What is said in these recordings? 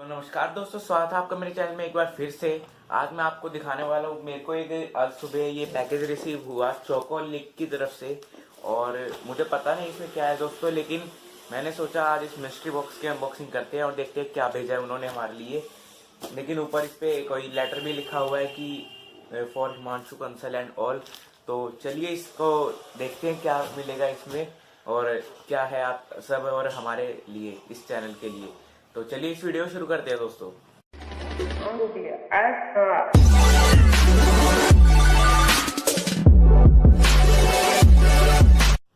तो नमस्कार दोस्तों, स्वागत है आपका मेरे चैनल में एक बार फिर से। आज मैं आपको दिखाने वाला हूँ, मेरे को एक आज सुबह ये पैकेज रिसीव हुआ चोकोलिक की तरफ से और मुझे पता नहीं इसमें क्या है दोस्तों, लेकिन मैंने सोचा आज इस मिस्ट्री बॉक्स की अनबॉक्सिंग करते हैं और देखते हैं क्या भेजा है उन्होंने हमारे लिए। लेकिन ऊपर इस पर कोई लेटर भी लिखा हुआ है कि for Himanshu Kansal and all. तो चलिए इसको देखते हैं क्या मिलेगा इसमें और क्या है आप सब और हमारे लिए इस चैनल के लिए। तो चलिए इस वीडियो शुरू करते हैं दोस्तों।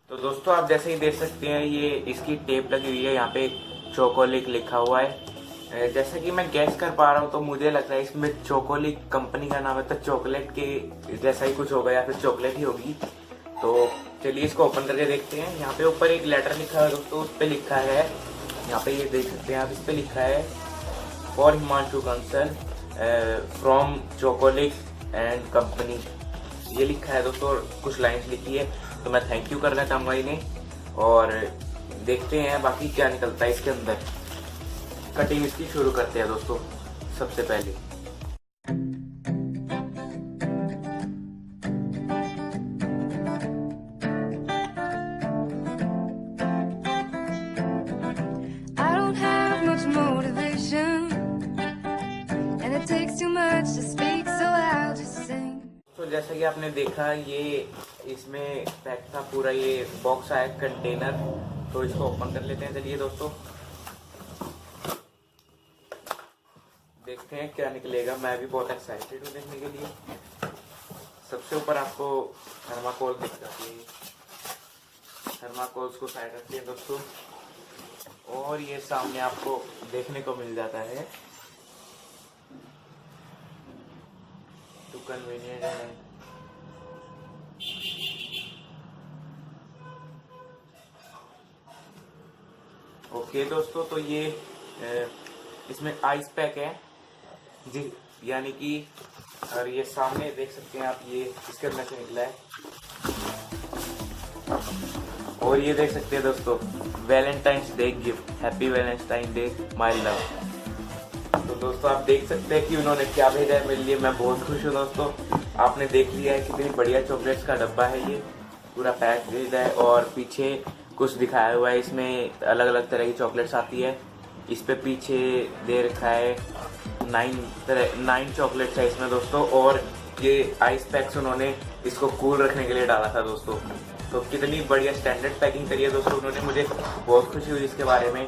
तो दोस्तों आप जैसे ही देख सकते हैं ये इसकी टेप लगी हुई है, यहाँ पे चोकोलिक लिखा हुआ है। जैसा कि मैं गैस कर पा रहा हूँ तो मुझे लग रहा है इसमें चोकोलिक कंपनी का नाम है, तो चॉकलेट के जैसा ही कुछ होगा या फिर चॉकलेट ही होगी। तो चलिए इसको ओपन करके देखते हैं। यहाँ पे ऊपर एक लेटर लिखा है दोस्तों, उस पर लिखा है, यहाँ पे ये देख सकते हैं आप, इस पे लिखा है फॉर हिमांशु कंसल फ्रॉम चोकोलिक एंड कंपनी, ये लिखा है दोस्तों। कुछ लाइंस लिखी है तो मैं थैंक यू करना चाहूँगा इन्हें और देखते हैं बाकी क्या निकलता है इसके अंदर। कटिंग इसकी शुरू करते हैं दोस्तों। सबसे पहले motivation and it takes too much to speak, so I'll just sing. तो जैसा कि आपने देखा ये इसमें पैक था पूरा, ये बॉक्स आया कंटेनर। तो इसको ओपन कर लेते हैं। चलिए दोस्तों देखते हैं क्या निकलेगा। मैं भी बहुत एक्साइटेड हूँ देखने के लिए। सबसे ऊपर आपको थर्माकोल दिख जाती है, थर्माकोल्स को साइड रखते हैं दोस्तों और ये सामने आपको देखने को मिल जाता है टू कन्वीनियंट है। ओके दोस्तों, तो ये इसमें आइस पैक है जी, यानी कि और ये सामने देख सकते हैं आप, ये इसके अंदर से निकला है। और ये देख सकते हैं दोस्तों, Valentine's day gift, happy Valentine day my love. तो दोस्तों आप देख सकते हैं कि उन्होंने क्या भेजा है मेरे लिए। मैं बहुत खुश हूँ दोस्तों। आपने देख लिया है कितनी बढ़िया चॉकलेट्स का डब्बा है, ये पूरा पैक भेजा है और पीछे कुछ दिखाया हुआ है। इसमें अलग अलग तरह की चॉकलेट्स आती है। इस पे पीछे दे रखा है 9 चॉकलेट्स है इसमें दोस्तों। और ये आइस पैक्स उन्होंने इसको कूल रखने के लिए डाला था दोस्तों। तो कितनी बढ़िया स्टैंडर्ड पैकिंग करी है दोस्तों उन्होंने, मुझे बहुत खुशी हुई इसके बारे में।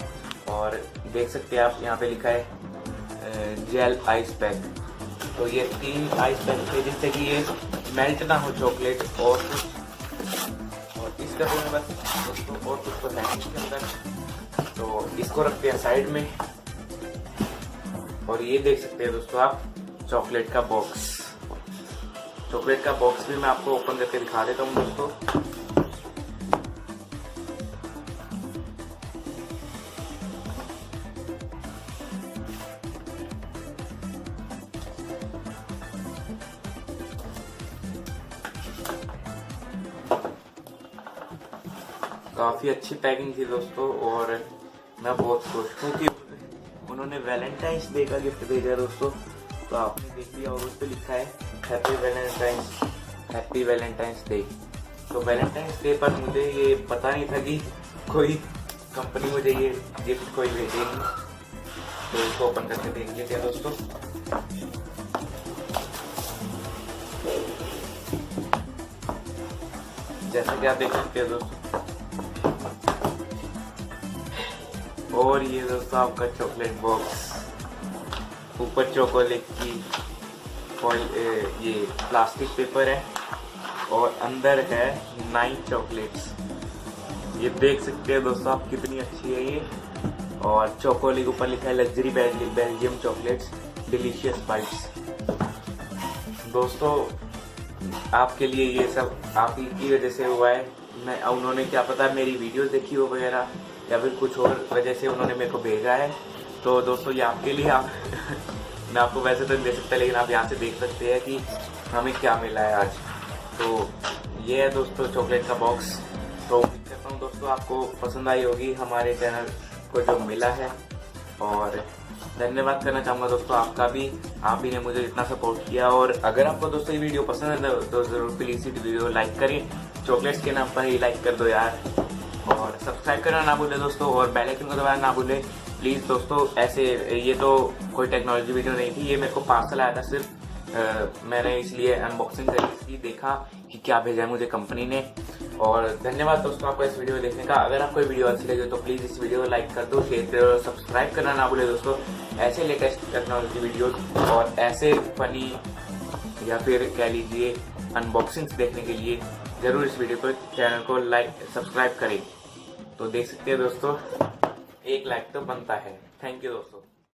और देख सकते हैं आप, यहाँ पे लिखा है जेल आइस पैक। तो ये 3 आइस पैक थे जिससे कि ये मेल्ट ना हो चॉकलेट और इस डब्बे में बस दोस्तों और कुछ तो है इसके अंदर। तो इसको रखते हैं साइड में। और ये देख सकते हैं दोस्तों आप चॉकलेट का बॉक्स। चॉकलेट का बॉक्स भी मैं आपको ओपन करके दिखा देता हूँ दोस्तों। काफ़ी अच्छी पैकिंग थी दोस्तों और मैं बहुत खुश हूँ कि उन्होंने वैलेंटाइंस डे का गिफ्ट भेजा है दोस्तों। तो आपने देख लिया और उस पर लिखा है हैप्पी वैलेंटाइंस डे। तो वैलेंटाइंस डे पर मुझे ये पता नहीं था कि कोई कंपनी मुझे ये गिफ्ट कोई भेजेगी। तो इसको ओपन करके देख लेते हैं दोस्तों। जैसा कि आप देख सकते हैं दोस्तों, और ये दोस्तों आपका चॉकलेट बॉक्स, ऊपर चोकोलिक की फॉइल, ये प्लास्टिक पेपर है और अंदर है 9 चॉकलेट्स। ये देख सकते हैं दोस्तों आप कितनी अच्छी है ये। और चोकोलिक ऊपर लिखा है luxury Belgium chocolates delicious bytes. दोस्तों आपके लिए ये सब आप ही की वजह से हुआ है। मैं उन्होंने क्या पता मेरी वीडियोस देखी हो वगैरह या फिर कुछ और वजह से उन्होंने मेरे को भेजा है। तो दोस्तों ये आपके लिए आप मैं आपको वैसे तो नहीं दे सकता, लेकिन आप यहाँ से देख सकते हैं कि हमें क्या मिला है आज। तो ये है दोस्तों चॉकलेट का बॉक्स। तो उम्मीद करता हूँ दोस्तों आपको पसंद आई होगी हमारे चैनल को जो मिला है। और धन्यवाद करना चाहूँगा दोस्तों आपका भी, आप भी ने मुझे इतना सपोर्ट किया। और अगर आपको दोस्तों ये वीडियो पसंद है तो ज़रूर प्लीज़ इस वीडियो को लाइक करें, चॉकलेट्स के नाम पर ही लाइक कर दो यार, और सब्सक्राइब करना ना भूले दोस्तों, और बेल आइकन को दबाना ना भूले प्लीज़ दोस्तों। ऐसे ये तो कोई टेक्नोलॉजी वीडियो नहीं थी, ये मेरे को पार्सल आया था सिर्फ, मैंने इसलिए अनबॉक्सिंग करी, इसलिए देखा कि क्या भेजा है मुझे कंपनी ने। और धन्यवाद दोस्तों आपको इस वीडियो देखने का। अगर आपको ये वीडियो अच्छी लगी तो प्लीज़ इस वीडियो को लाइक कर दो, शेयर करो, सब्सक्राइब करना ना भूले दोस्तों। ऐसे लेटेस्ट टेक्नोलॉजी वीडियोस और ऐसे फनी या फिर कह लीजिए अनबॉक्सिंग्स देखने के लिए ज़रूर इस वीडियो को, चैनल को लाइक सब्सक्राइब करें। तो देख सकते हैं दोस्तों, एक लाइक तो बनता है। थैंक यू दोस्तों।